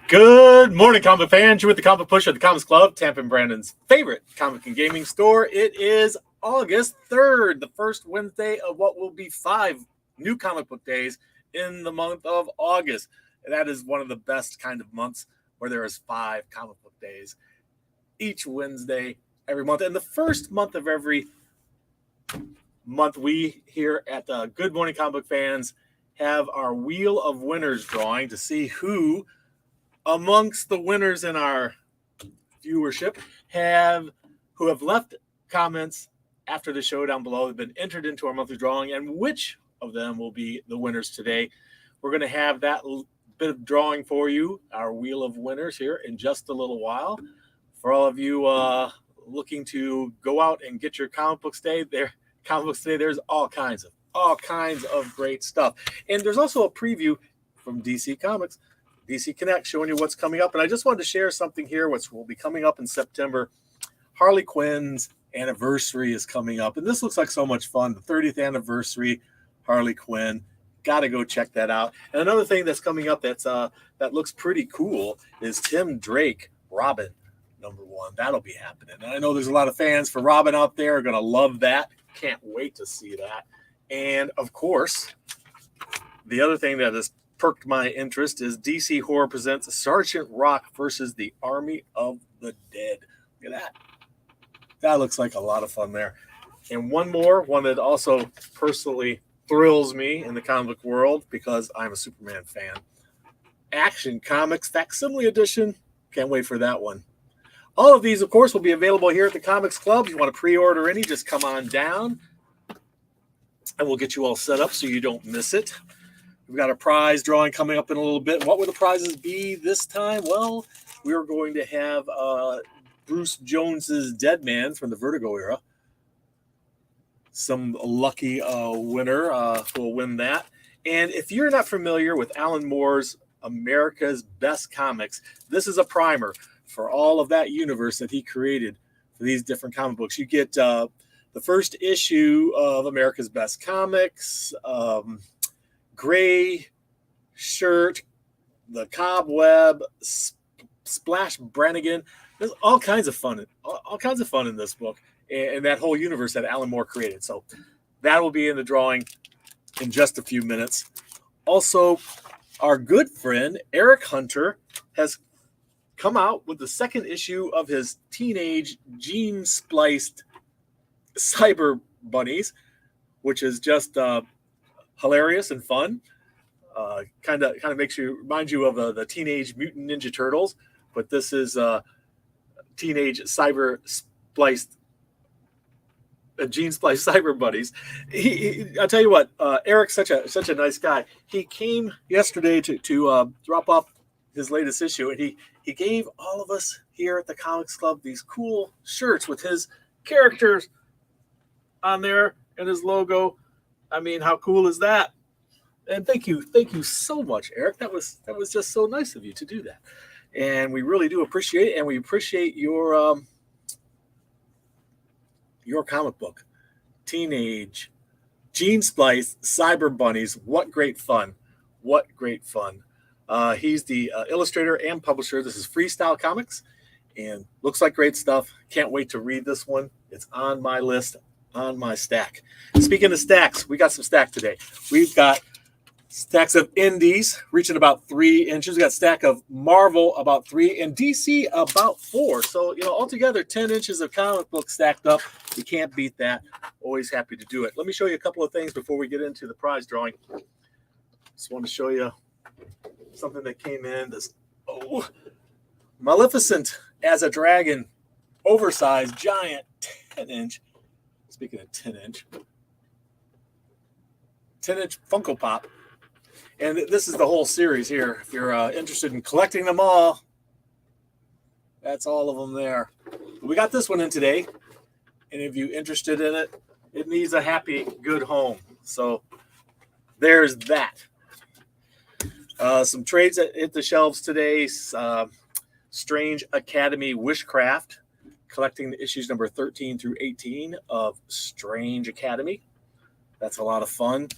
Good morning, comic fans. You're with the Comic Push at the Comics Club, Tampa and Brandon's favorite comic and gaming store. It is August 3rd, the first Wednesday of what will be 5 new comic book days in the month of August. And that is one of the best kind of months where there is 5 comic book days each Wednesday every month. And the first month of every month, we here at Good Morning Comic Book Fans have our Wheel of Winners drawing to see who amongst the winners in our viewership who have left comments after the show down below have been entered into our monthly drawing, and which of them will be the winners today. We're going to have that bit of drawing for you, our Wheel of Winners, here in just a little while. For all of you looking to go out and get your comic books today, there's all kinds of great stuff. And there's also a preview from DC Comics, DC Connect, showing you what's coming up. And I just wanted to share something here, which will be coming up in September. Harley Quinn's anniversary is coming up, and this looks like so much fun. The 30th anniversary, Harley Quinn. Got to go check that out. And another thing that's coming up that looks pretty cool is Tim Drake, Robin, #1. That'll be happening. And I know there's a lot of fans for Robin out there are going to love that. Can't wait to see that. And, of course, the other thing that is perked my interest is DC Horror presents Sergeant Rock versus the Army of the Dead. Look at that. That looks like a lot of fun there. And one that also personally thrills me in the comic book world because I'm a Superman fan. Action Comics Facsimile Edition. Can't wait for that one. All of these, of course, will be available here at the Comics Club. If you want to pre-order any, just come on down and we'll get you all set up so you don't miss it. We've got a prize drawing coming up in a little bit. What will the prizes be this time? Well, we're going to have Bruce Jones's Dead Man from the Vertigo era. Some lucky winner who will win that. And if you're not familiar with Alan Moore's America's Best Comics, this is a primer for all of that universe that he created for these different comic books. You get the first issue of America's Best Comics, Gray Shirt, the Cobweb, Splash Brannigan. There's all kinds of fun in this book and that whole universe that Alan Moore created. So that will be in the drawing in just a few minutes. Also, our good friend Eric Hunter has come out with the second issue of his teenage gene-spliced cyber bunnies, which is just hilarious and fun. Kind of reminds you of the Teenage Mutant Ninja Turtles, but this is teenage cyber spliced gene spliced cyber buddies. I'll tell you what, Eric's such a nice guy. He came yesterday to drop off his latest issue, and he gave all of us here at the Comics Club these cool shirts with his characters on there and his logo. I mean, how cool is that? And thank you so much, Eric. That was just so nice of you to do that, and we really do appreciate it. And we appreciate your comic book, Teenage Gene Splice Cyber Bunnies. What great fun! What great fun! He's the illustrator and publisher. This is Freestyle Comics, and looks like great stuff. Can't wait to read this one. It's on my list, on my stack. Speaking of stacks, we got some stack today. We've got stacks of indies reaching about 3 inches. We got stack of Marvel about 3 and DC about 4. So, altogether 10 inches of comic book stacked up. You can't beat that. Always happy to do it. Let me show you a couple of things before we get into the prize drawing. Just want to show you something that came in. This Maleficent as a dragon, oversized, giant, 10-inch. Speaking of 10-inch Funko Pop. And this is the whole series here. If you're interested in collecting them all, that's all of them there. We got this one in today. Any of you interested in it? It needs a happy, good home. So there's that. Some trades that hit the shelves today. Strange Academy Wishcraft, collecting the issues number 13 through 18 of Strange Academy. That's a lot of fun.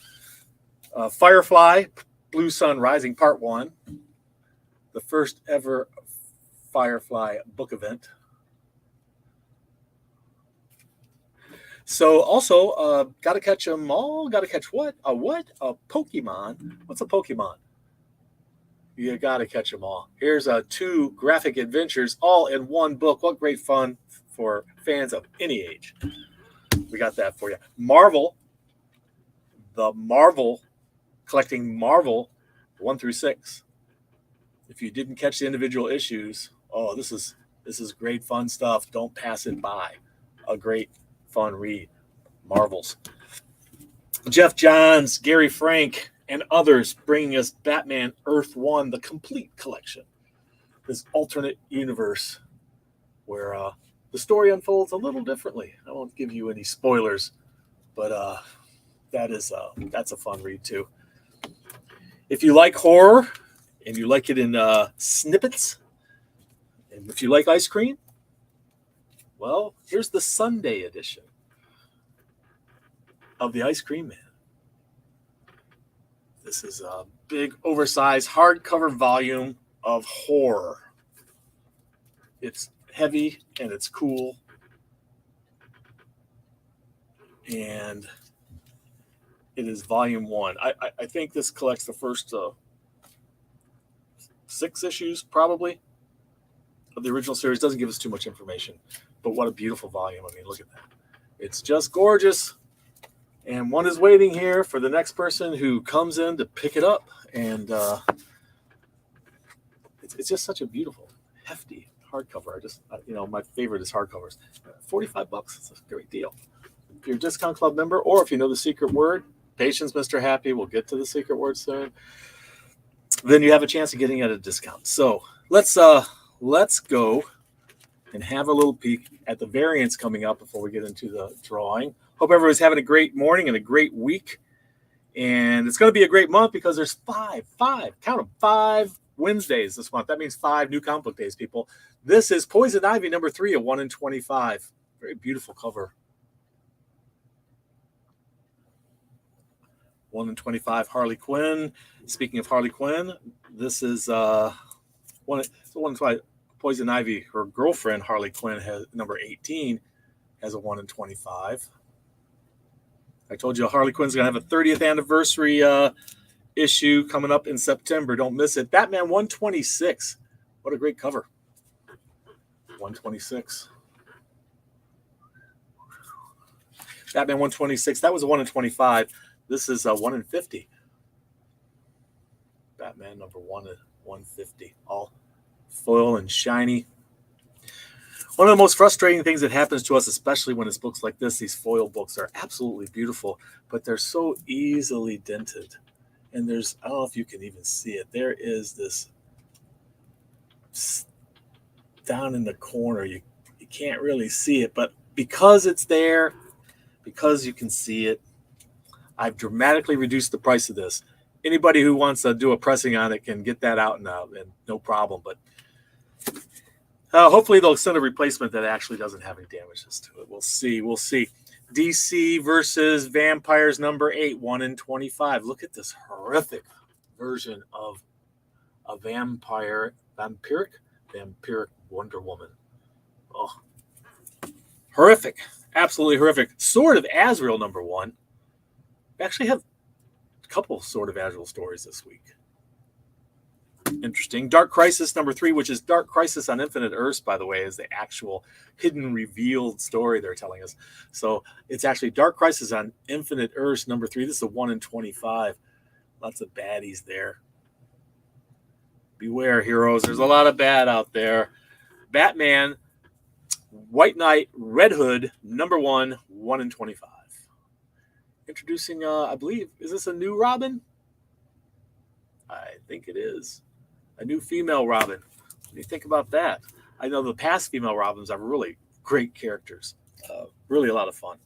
Firefly, Blue Sun Rising Part 1. the first ever Firefly book event. So also, gotta catch them all. Gotta catch what? A what? A Pokemon. What's a Pokemon? You gotta catch them all. Here's 2 graphic adventures all in one book. What great fun for fans of any age. We got that for you. Marvel, the Marvel, collecting Marvel 1 through 6. If you didn't catch the individual issues, oh, this is great fun stuff. Don't pass it by. A great fun read. Marvels. Jeff Johns, Gary Frank, and others bringing us Batman Earth 1, the complete collection. This alternate universe where the story unfolds a little differently. I won't give you any spoilers, but that's a fun read too. If you like horror and you like it in snippets, and if you like ice cream, well, here's the Sunday edition of the Ice Cream Man. This is a big, oversized, hardcover volume of horror. It's heavy and it's cool. And it is volume 1. I think this collects the first 6 issues, probably, of the original series. Doesn't give us too much information, but what a beautiful volume. I mean, look at that. It's just gorgeous. And one is waiting here for the next person who comes in to pick it up. And it's just such a beautiful, hefty hardcover. My favorite is hardcovers. $45, it's a great deal. If you're a Discount Club member, or if you know the secret word, patience, Mr. Happy, we'll get to the secret word soon, then you have a chance of getting it at a discount. So let's go and have a little peek at the variants coming up before we get into the drawing. Hope everyone's having a great morning and a great week. And it's going to be a great month because there's 5 Wednesdays this month. That means 5 new comic book days, people. This is Poison Ivy number 3, a 1 in 25. Very beautiful cover. 1 in 25 Harley Quinn. Speaking of Harley Quinn, this is 1 in 25 Poison Ivy. Her girlfriend, Harley Quinn, has number 18, has a 1 in 25. I told you Harley Quinn's going to have a 30th anniversary issue coming up in September. Don't miss it. Batman 126. What a great cover. 126. Batman 126. That was a 1 in 25. This is a 1 in 50. Batman number 1 in 150. All foil and shiny. One of the most frustrating things that happens to us, especially when it's books like this, these foil books are absolutely beautiful, but they're so easily dented. And there's, I don't know if you can even see it. There is this down in the corner. You can't really see it, but because it's there, because you can see it, I've dramatically reduced the price of this. Anybody who wants to do a pressing on it can get that out now, and no problem. But hopefully they'll send a replacement that actually doesn't have any damages to it. We'll see. We'll see. DC versus Vampires number 8, 1 in 25. Look at this horrific version of a vampiric Wonder Woman. Oh, horrific. Absolutely horrific. Sword of Azrael number 1. We actually have a couple of Sword of Azrael stories this week. Interesting. Dark Crisis number 3, which is Dark Crisis on Infinite Earths, by the way, is the actual hidden revealed story they're telling us. So it's actually Dark Crisis on Infinite Earths number 3. This is a 1 in 25. Lots of baddies there. Beware, heroes. There's a lot of bad out there. Batman, White Knight, Red Hood, number 1, 1 in 25. Introducing, I believe, is this a new Robin? I think it is. A new female Robin. What do you think about that? I know the past female Robins are really great characters. Really a lot of fun.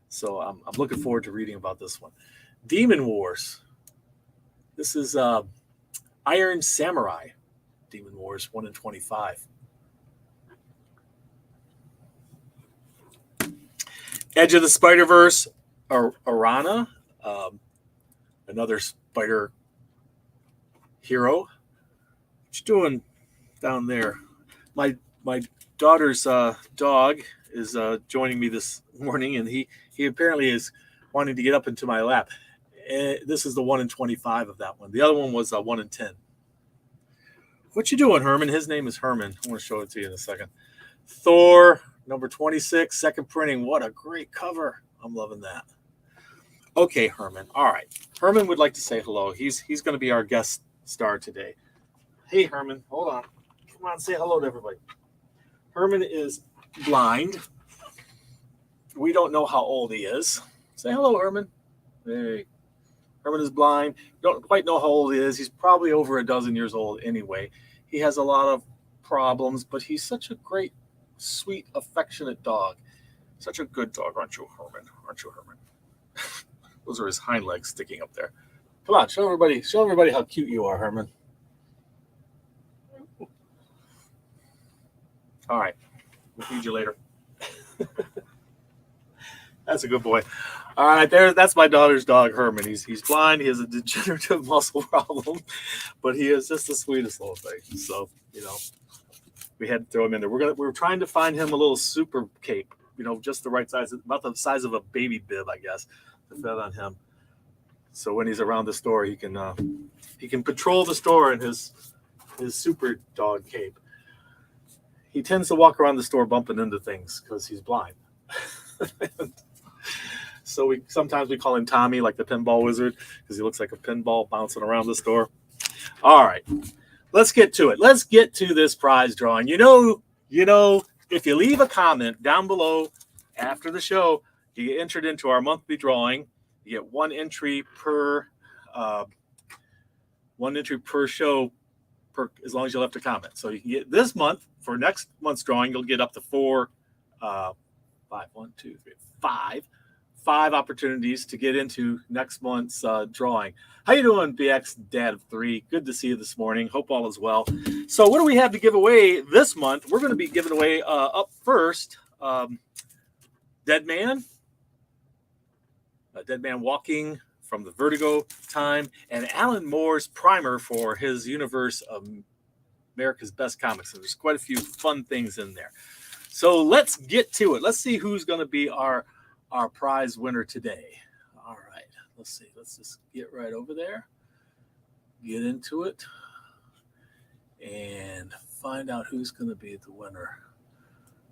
So I'm looking forward to reading about this one. Demon Wars. This is Iron Samurai. Demon Wars, 1 in 25. Edge of the Spider-Verse, Arana. Another spider hero. What you doing down there? My daughter's dog is joining me this morning, and he apparently is wanting to get up into my lap. This is the 1 in 25 of that one. The other one was 1 in 10. What you doing, Herman? His name is Herman. I want to show it to you in a second. Thor, number 26, second printing. What a great cover. I'm loving that. Okay, Herman. All right. Herman would like to say hello. He's going to be our guest star today. Hey, Herman. Hold on. Come on, say hello to everybody. Herman is blind. We don't know how old he is. Say hello, Herman. Hey. Herman is blind. Don't quite know how old he is. He's probably over a dozen years old anyway. He has a lot of problems, but he's such a great, sweet, affectionate dog. Such a good dog, aren't you, Herman? Aren't you, Herman? Those are his hind legs sticking up there. Come on, show everybody how cute you are, Herman. All right. We'll feed you later. That's a good boy. All right, that's my daughter's dog, Herman. He's blind. He has a degenerative muscle problem, but he is just the sweetest little thing. So, we had to throw him in there. We're trying to find him a little super cape, just the right size, about the size of a baby bib, I guess, to fit on him. So when he's around the store, he can patrol the store in his super dog cape. He tends to walk around the store bumping into things because he's blind. So sometimes we call him Tommy, like the pinball wizard, because he looks like a pinball bouncing around the store. All right, let's get to it. Let's get to this prize drawing. If you leave a comment down below after the show, you get entered into our monthly drawing. You get one entry per show, as long as you left a comment. So you can get this month, for next month's drawing, you'll get up to five opportunities to get into next month's drawing. How you doing, BX Dad of 3? Good to see you this morning. Hope all is well. So what do we have to give away this month? We're going to be giving away up first, Dead Man Walking from the Vertigo time, and Alan Moore's primer for his universe of America's Best Comics. And there's quite a few fun things in there. So let's get to it. Let's see who's going to be our prize winner today. All right, let's see. Let's just get right over there, get into it, and find out who's going to be the winner.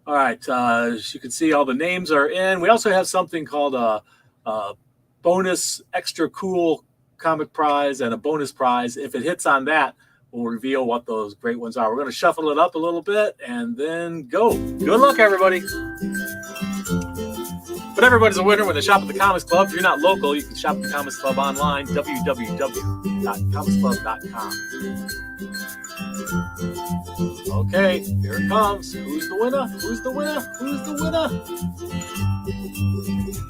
All right, as you can see, all the names are in. We also have something called a bonus extra cool comic prize and a bonus prize. If it hits on that, we'll reveal what those great ones are. We're going to shuffle it up a little bit and then go. Good luck, everybody. But everybody's a winner when they shop at the Comics Club. If you're not local, you can shop at the Comics Club online, www.comicsclub.com. Okay, here it comes. Who's the winner? Who's the winner? Who's the winner?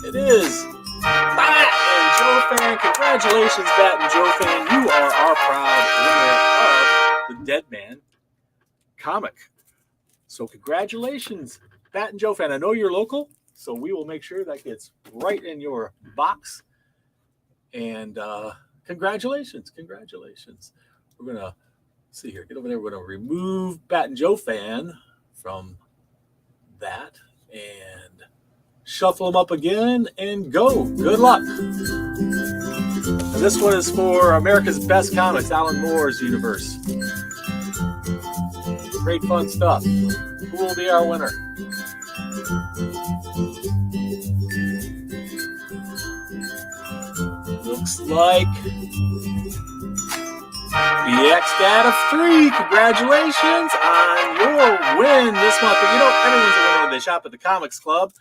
It is Bat and Joe Fan. Congratulations, Bat and Joe Fan. You are our proud winner of the Dead Man comic. So congratulations, Bat and Joe Fan. I know you're local, so we will make sure that gets right in your box. And congratulations. We're going to see here. Get over there. We're going to remove Bat and Joe Fan from that and shuffle them up again and go. Good luck. And this one is for America's Best Comics, Alan Moore's universe. Great fun stuff. Who will be our winner? Looks like BX Dad of 3. Congratulations on your win this month. But everyone's a winner when they shop at the Comics Club.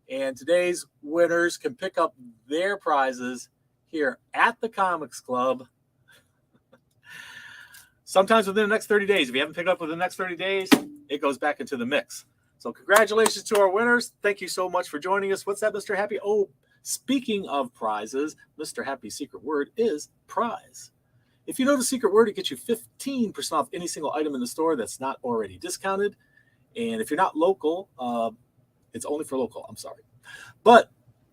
And today's winners can pick up their prizes here at the Comics Club sometimes within the next 30 days. If you haven't picked up within the next 30 days, it goes back into the mix. So congratulations to our winners. Thank you so much for joining us. What's that, Mr. Happy? Oh, speaking of prizes, Mr. Happy's secret word is prize. If you know the secret word, it gets you 15% off any single item in the store that's not already discounted. And if you're not local, it's only for local. I'm sorry. But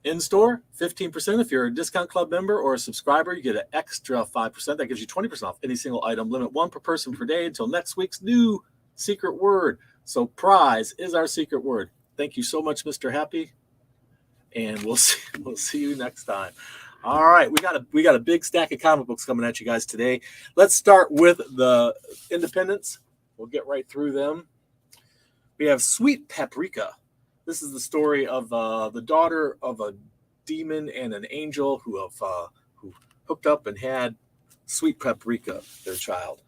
In store, 15%. If you're a discount club member or a subscriber, you get an extra 5%. That gives you 20% off any single item. Limit 1 per person per day until next week's new secret word. So prize is our secret word. Thank you so much, Mr. Happy. And we'll see you next time. All right, we got a big stack of comic books coming at you guys today. Let's start with the independents. We'll get right through them. We have Sweet Paprika. This is the story of the daughter of a demon and an angel who hooked up and had Sweet Paprika, their child.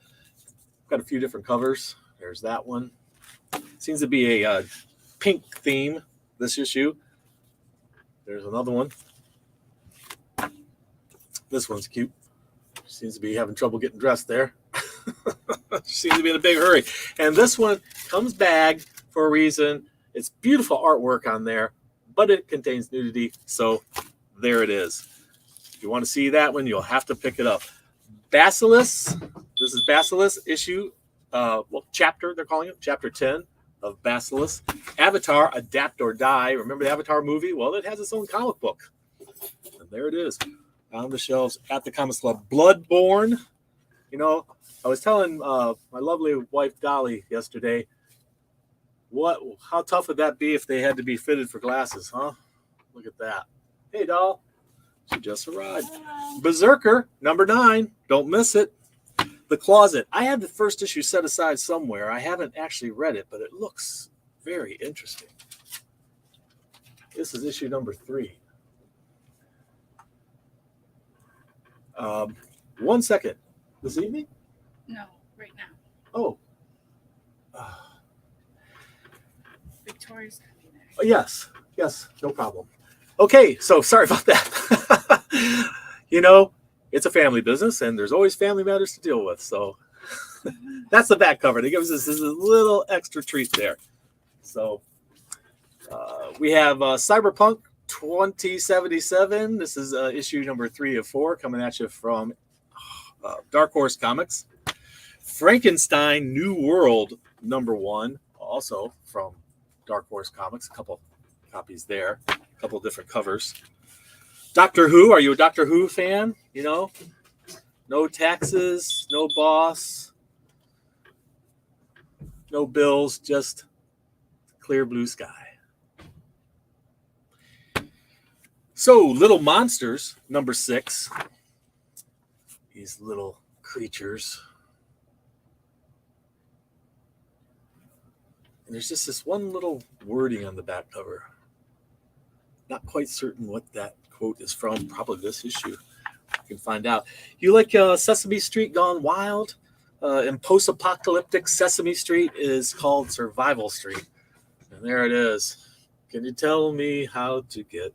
Got a few different covers. There's that one. Seems to be a pink theme this issue. There's another one. This one's cute. Seems to be having trouble getting dressed there. Seems to be in a big hurry. And this one comes bagged for a reason. It's beautiful artwork on there, but it contains nudity, so there it is. If you want to see that one, you'll have to pick it up. Basilisk. This is Basilisk issue, chapter, they're calling it, chapter 10 of Basilisk. Avatar, Adapt or Die. Remember the Avatar movie? Well, it has its own comic book. And there it is on the shelves at the Comics Club. Bloodborne. You know, I was telling my lovely wife, Dolly, yesterday, how tough would that be if they had to be fitted for glasses, huh? Look at that. Hey, doll. She just arrived. Berserker, number 9. Don't miss it. The Closet. I had the first issue set aside somewhere. I haven't actually read it, but it looks very interesting. This is issue number 3. 1 second. This evening? No, right now. Oh. Victoria's coming there. Yes, no problem. Okay, so sorry about that. You know, it's a family business, and there's always family matters to deal with. So that's the back cover. It gives us this little extra treat there. So we have Cyberpunk 2077. This is issue number 3 of 4 coming at you from Dark Horse Comics. Frankenstein New World number 1, also from Dark Horse Comics. A couple copies there, a couple different covers. Doctor Who, are you a Doctor Who fan? You know, no taxes, no boss, no bills, just clear blue sky. So, Little Monsters, number 6. These little creatures. And there's just this one little wording on the back cover. Not quite certain what that quote is from. Probably this issue. You can find out. You like Sesame Street Gone Wild? In post-apocalyptic Sesame Street is called Survival Street. And there it is. Can you tell me how to get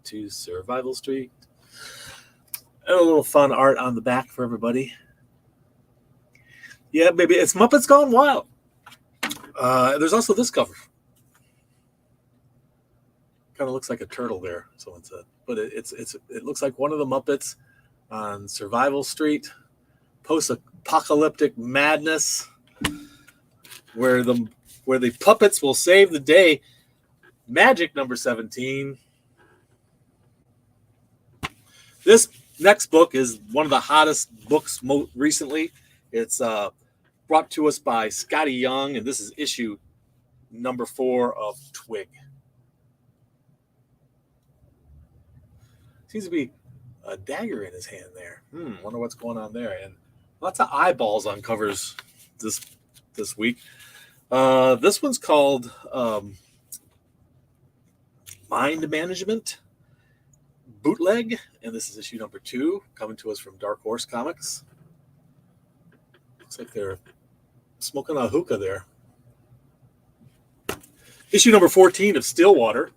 to Survival Street? And a little fun art on the back for everybody. Yeah, maybe it's Muppets Gone Wild. There's also this cover. Kind of looks like a turtle there, someone said. But it looks like one of the Muppets on Survival Street. Post-apocalyptic madness. Where the puppets will save the day. Magic number 17. This next book is one of the hottest books recently. It's brought to us by Scotty Young, and this is issue number 4 of Twig. Seems to be a dagger in his hand there. Wonder what's going on there. And lots of eyeballs on covers this week. This one's called Mind Management Bootleg, and this is issue number 2, coming to us from Dark Horse Comics. Looks like they're smoking a hookah there. Issue number 14 of Stillwater.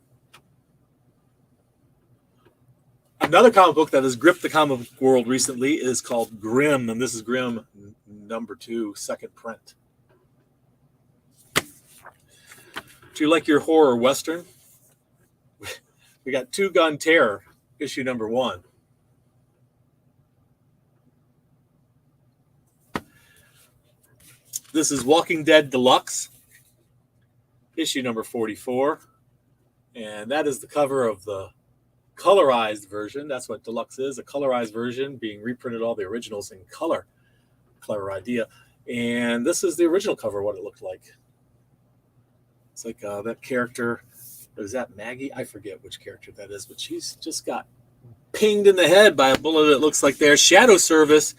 Another comic book that has gripped the comic book world recently is called Grimm, and this is Grimm number 2, second print. Do you like your horror western? We got Two Gun Terror, issue number 1. This is Walking Dead Deluxe, issue number 44. And that is the cover of the colorized version. That's what deluxe is, a colorized version being reprinted all the originals in color. Clever idea. And this is the original cover, what it looked like. It's like that character, is that Maggie? I forget which character that is, but she's just got pinged in the head by a bullet, it looks like there. Shadow Service,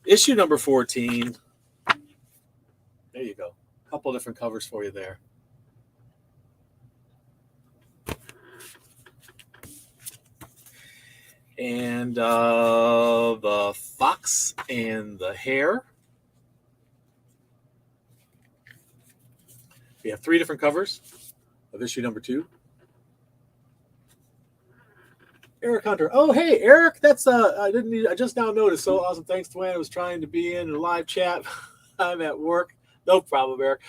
issue number 14. There you go. A couple different covers for you there. And the fox and the hare. We have 3 different covers of issue number 2. Eric Hunter. Oh, hey, Eric. That's I just now noticed. So awesome. Thanks, Dwayne. I was trying to be in a live chat. I'm at work. No problem, Eric.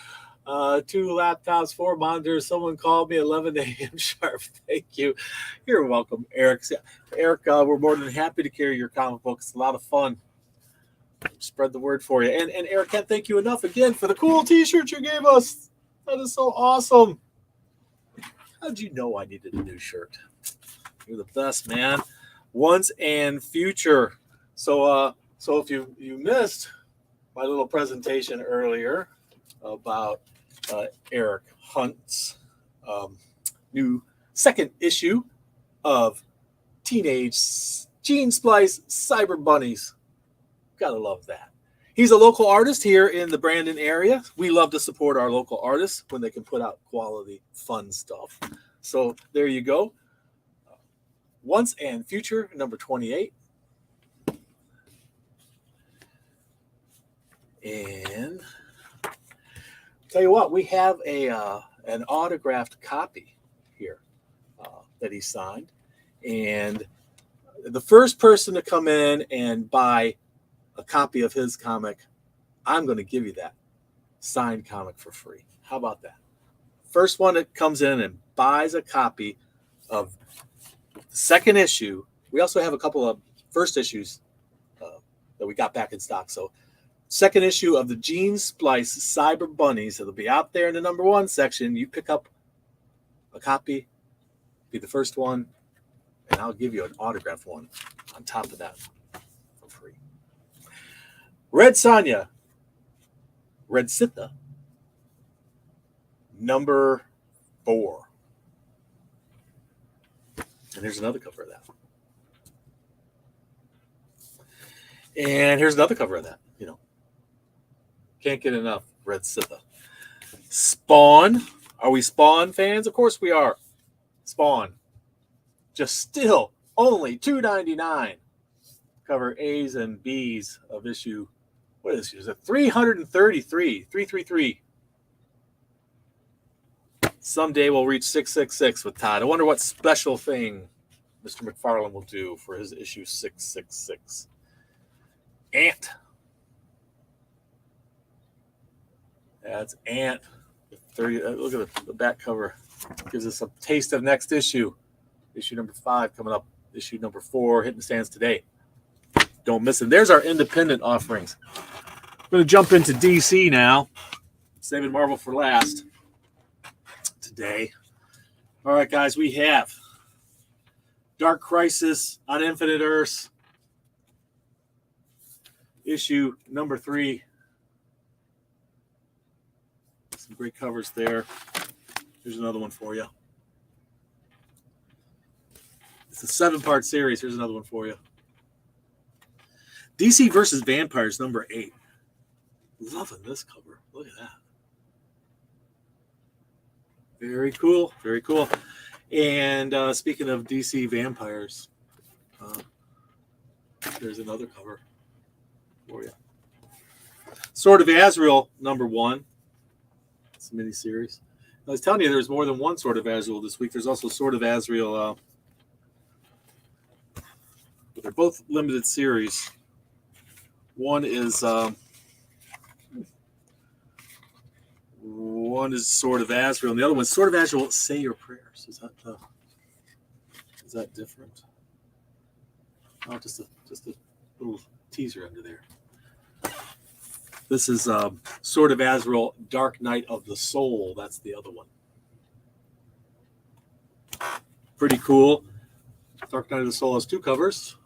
2 laptops, 4 monitors. Someone called me at 11 a.m. sharp. Thank you. You're welcome, Eric. Eric, we're more than happy to carry your comic book. It's a lot of fun. Spread the word for you. And Eric, can't thank you enough again for the cool T-shirt you gave us. That is so awesome. How'd you know I needed a new shirt? You're the best, man. Once and future. So if you missed my little presentation earlier about Eric Hunt's new second issue of Teenage Gene Splice Cyber Bunnies. Gotta love that. He's a local artist here in the Brandon area. We love to support our local artists when they can put out quality, fun stuff. So there you go. Once and Future, number 28. And tell you what, we have an autographed copy here that he signed. And the first person to come in and buy a copy of his comic, I'm going to give you that signed comic for free. How about that? First one that comes in and buys a copy of the second issue. We also have a couple of first issues that we got back in stock. So second issue of the Gene Splice Cyber Bunnies. It'll be out there in the number 1 section. You pick up a copy, be the first one, and I'll give you an autographed one on top of that for free. Red Sonja, Red Sitha, number 4. And here's another cover of that. And here's another cover of that. You know, can't get enough Red Sitha. Spawn. Are we Spawn fans? Of course we are. Spawn. Just still only $2.99. Cover A's and B's of issue. What is this? 333. 333. Someday we'll reach 666 with Todd. I wonder what special thing Mr. McFarlane will do for his issue 666. Ant. That's Ant. 30. Look at the back cover. Gives us a taste of next issue. Issue number 5 coming up. Issue number 4 hitting the stands today. Don't miss it. There's our independent offerings. I'm going to jump into DC now. Saving Marvel for last today. All right, guys, we have Dark Crisis on Infinite Earths. Issue number 3. Some great covers there. Here's another one for you. It's a 7-part series. Here's another one for you. DC versus Vampires, number 8. Loving this cover. Look at that. Very cool. Very cool. And speaking of DC Vampires, there's another cover for you. Sword of Azrael, number 1. It's a miniseries. I was telling you there's more than one Sword of Azrael this week. There's also Sword of Azrael. But they're both limited series. One is Sword of Azrael, and the other one's Sword of Azrael. Say Your Prayers. Is that different? Oh, just a little teaser under there. This is Sword of Azrael, Dark Night of the Soul. That's the other one. Pretty cool. Dark Knight of the Soul has 2 covers.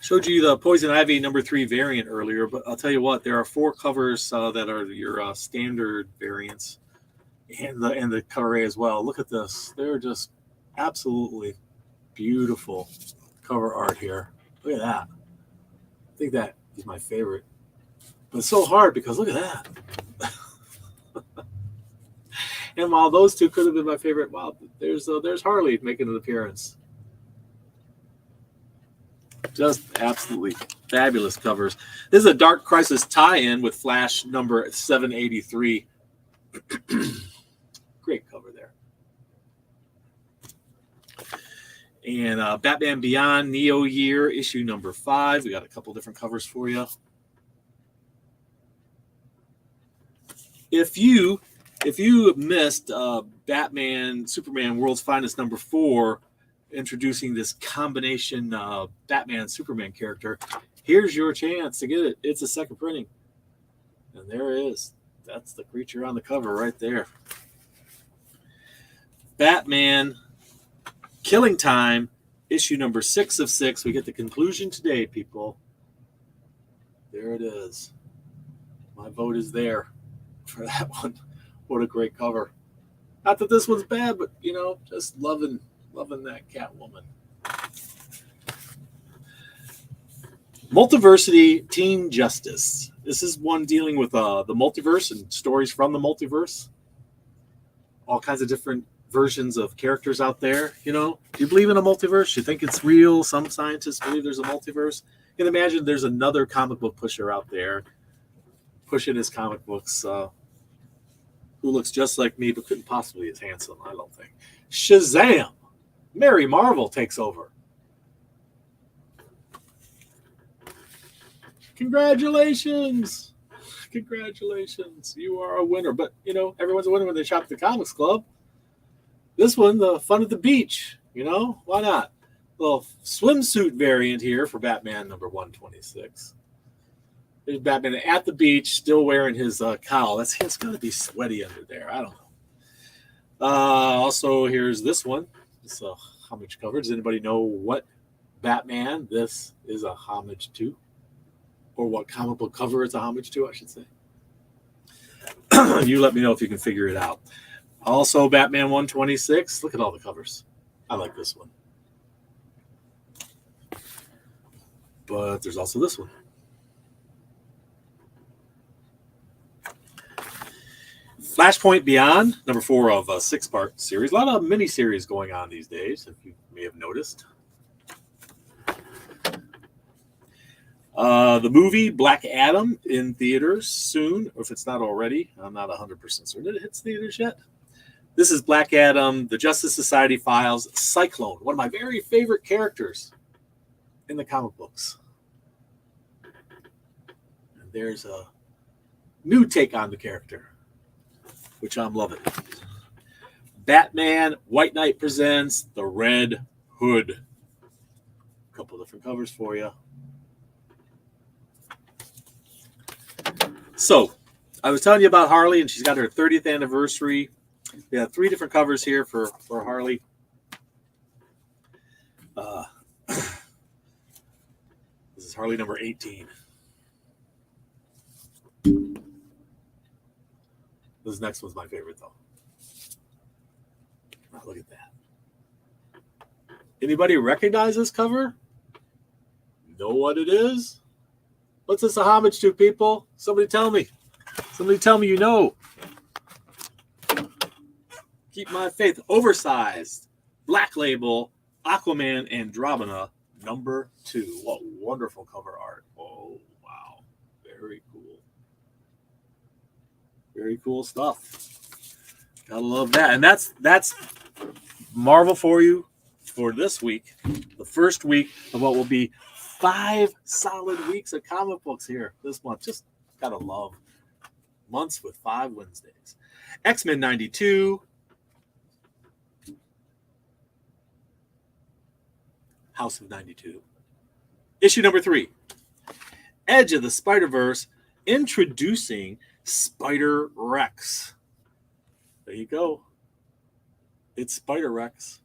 Showed you the Poison Ivy #3 variant earlier, but I'll tell you what, there are 4 covers that are your standard variants, and the cover A as well. Look at this; they're just absolutely beautiful cover art here. Look at that. I think that is my favorite, but it's so hard because look at that. And while those 2 could have been my favorite, wow, there's Harley making an appearance. Just absolutely fabulous covers. This is a Dark Crisis tie-in with Flash number 783. Great cover there. And Batman Beyond Neo Year issue number 5. We got a couple different covers for you. If you missed Batman Superman World's Finest number 4, introducing this combination Batman Superman character, here's your chance to get it. It's a second printing, and there it is. That's the creature on the cover right there. Batman Killing Time issue number 6 of 6. We get the conclusion today, people. There it is. My vote is there for that one. What a great cover. Not that this one's bad, but just loving that Catwoman. Multiversity Teen Justice. This is one dealing with the multiverse and stories from the multiverse. All kinds of different versions of characters out there. Do you believe in a multiverse? You think it's real? Some scientists believe there's a multiverse. You can imagine there's another comic book pusher out there pushing his comic books who looks just like me but couldn't possibly be as handsome, I don't think. Shazam! Mary Marvel takes over. Congratulations! Congratulations. You are a winner. But, everyone's a winner when they shop at the Comics Club. This one, the fun at the beach. Why not? A little swimsuit variant here for Batman number 126. There's Batman at the beach, still wearing his cowl. It's going to be sweaty under there. I don't know. Also, here's this one. It's a homage cover. Does anybody know what Batman this is a homage to? Or what comic book cover it's a homage to, I should say. You let me know if you can figure it out. Also, Batman 126. Look at all the covers. I like this one. But there's also this one. Flashpoint Beyond, number 4 of a 6-part series. A lot of mini-series going on these days, if you may have noticed. The movie Black Adam in theaters soon, or if it's not already. I'm not 100% certain it hits theaters yet. This is Black Adam, the Justice Society Files, Cyclone, one of my very favorite characters in the comic books. And there's a new take on the character, which I'm loving. Batman White Knight presents The Red Hood. A couple different covers for you. So, I was telling you about Harley, and she's got her 30th anniversary. We have 3 different covers here for Harley. This is Harley number 18. This next one's my favorite, though. Oh, look at that. Anybody recognize this cover? Know what it is? What's this a homage to, people? Somebody tell me. Somebody tell me you know. Keep my faith. Oversized. Black Label. Aquaman Andromeda. Number 2. What wonderful cover art. Oh, wow. Very cool. Very cool stuff. Gotta love that. And that's Marvel for you for this week. The first week of what will be 5 solid weeks of comic books here this month. Just gotta love months with 5 Wednesdays. X-Men 92. House of 92. Issue number 3. Edge of the Spider-Verse, introducing Spider-Rex. There you go. It's Spider-Rex.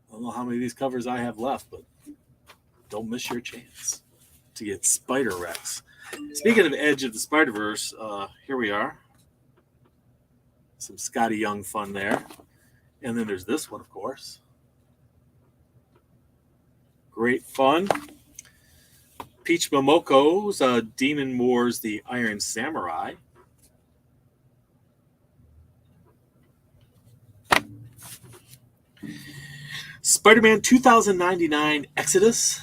I don't know how many of these covers I have left, but don't miss your chance to get Spider-Rex. Speaking of Edge of the Spider-Verse, here we are. Some Scotty Young fun there. And then there's this one, of course. Great fun. Peach Momoko's Demon Wars, the Iron Samurai. Spider-Man 2099 Exodus.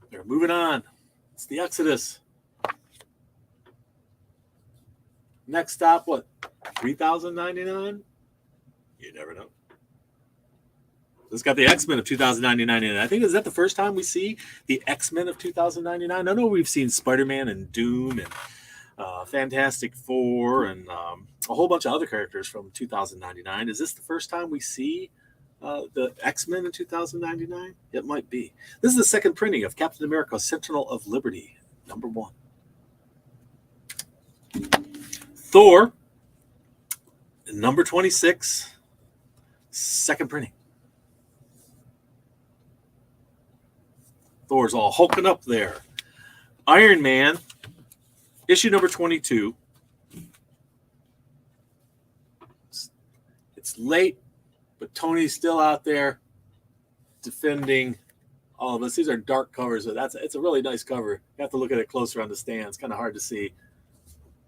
They're moving on. It's the Exodus. Next stop, what? 3099? You never know. It's got the X-Men of 2099 in it. I think, is that the first time we see the X-Men of 2099? I know we've seen Spider-Man and Doom and Fantastic Four and a whole bunch of other characters from 2099. Is this the first time we see the X-Men in 2099? It might be. This is the second printing of Captain America: Sentinel of Liberty, #1. Thor, #26, second printing. Thor's all hulking up there. Iron Man, issue #22. It's late, but Tony's still out there defending all of us. These are dark covers, so it's a really nice cover. You have to look at it closer on the stand. It's kind of hard to see.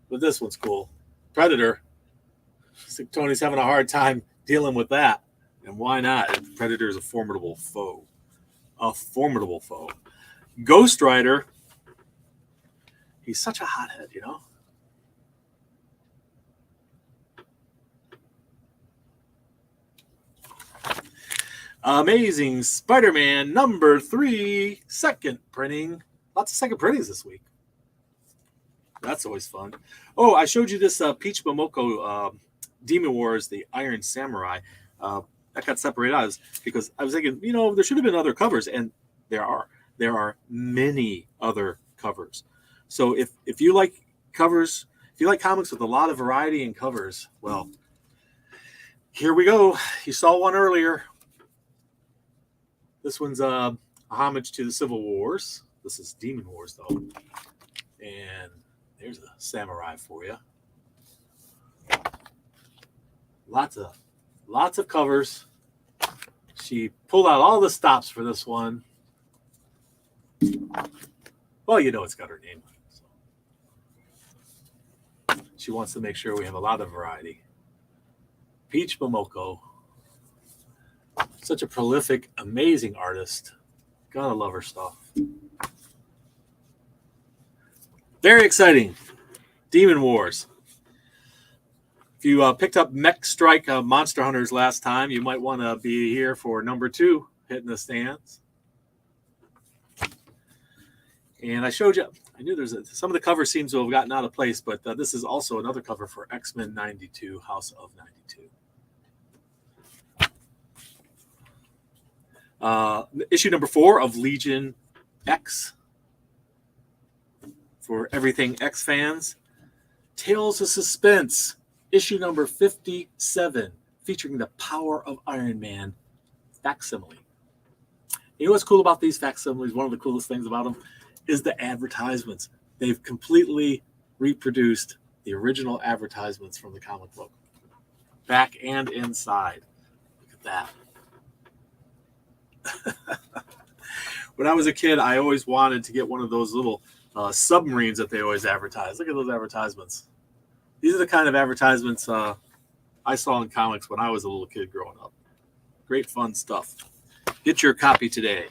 But this one's cool. Predator. So Tony's having a hard time dealing with that. And why not? Predator is a formidable foe. A formidable foe. Ghost Rider. He's such a hothead, you know? Amazing Spider-Man #3, second printing. Lots of second printings this week. That's always fun. Oh, I showed you this Peach Momoko Demon Wars, the Iron Samurai. That got separated out because I was thinking, there should have been other covers, and there are. There are many other covers. So if you like covers, if you like comics with a lot of variety in covers, well, here we go. You saw one earlier. This one's a homage to the Civil Wars. This is Demon Wars, though. And there's a samurai for you. Lots of covers. She pulled out all the stops for this one. Well, it's got her name on it. So. She wants to make sure we have a lot of variety. Peach Momoko. Such a prolific, amazing artist. Gotta love her stuff. Very exciting. Demon Wars. If you picked up Mech Strike Monster Hunters last time, you might want to be here for #2, hitting the stands. And I showed you, I knew some of the cover seems to have gotten out of place, but this is also another cover for X-Men 92, House of 92. Issue #4 of Legion X. For everything X fans. Tales of Suspense, issue #57, featuring the Power of Iron Man facsimile. You know what's cool about these facsimiles? One of the coolest things about them is the advertisements. They've completely reproduced the original advertisements from the comic book, back and inside. Look at that. When I was a kid, I always wanted to get one of those little submarines that they always advertise. Look at those advertisements. These are the kind of advertisements I saw in comics when I was a little kid growing up. Great fun stuff. Get your copy today.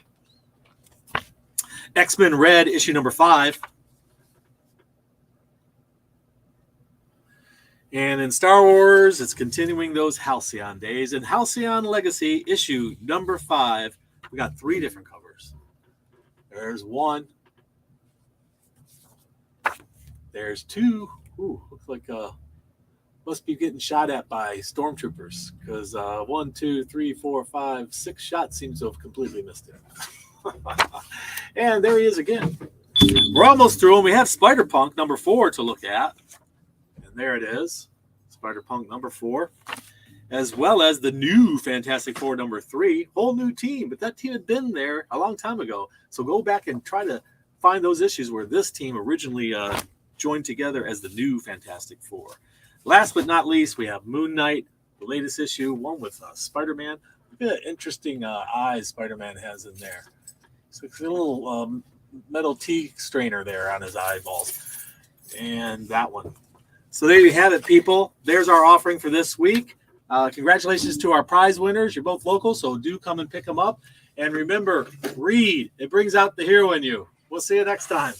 X-Men Red, issue #5. And in Star Wars, it's continuing those Halcyon days. In Halcyon Legacy, issue #5, we got 3 different covers. There's 1. There's 2. Ooh, looks like must be getting shot at by stormtroopers because 1, 2, 3, 4, 5, 6 shots seems to have completely missed him. And there he is again. We're almost through, and we have Spider-Punk #4 to look at. And there it is. Spider-Punk number 4, as well as the new Fantastic Four number 3. Whole new team, but that team had been there a long time ago. So go back and try to find those issues where this team originally joined together as the new Fantastic Four. Last but not least, we have Moon Knight, the latest issue, one with Spider-Man. Look at that interesting eyes Spider-Man has in there. It's like a little metal tea strainer there on his eyeballs. And that one. So there you have it, people. There's our offering for this week. Congratulations to our prize winners. You're both local, so do come and pick them up. And remember, read. It brings out the hero in you. We'll see you next time.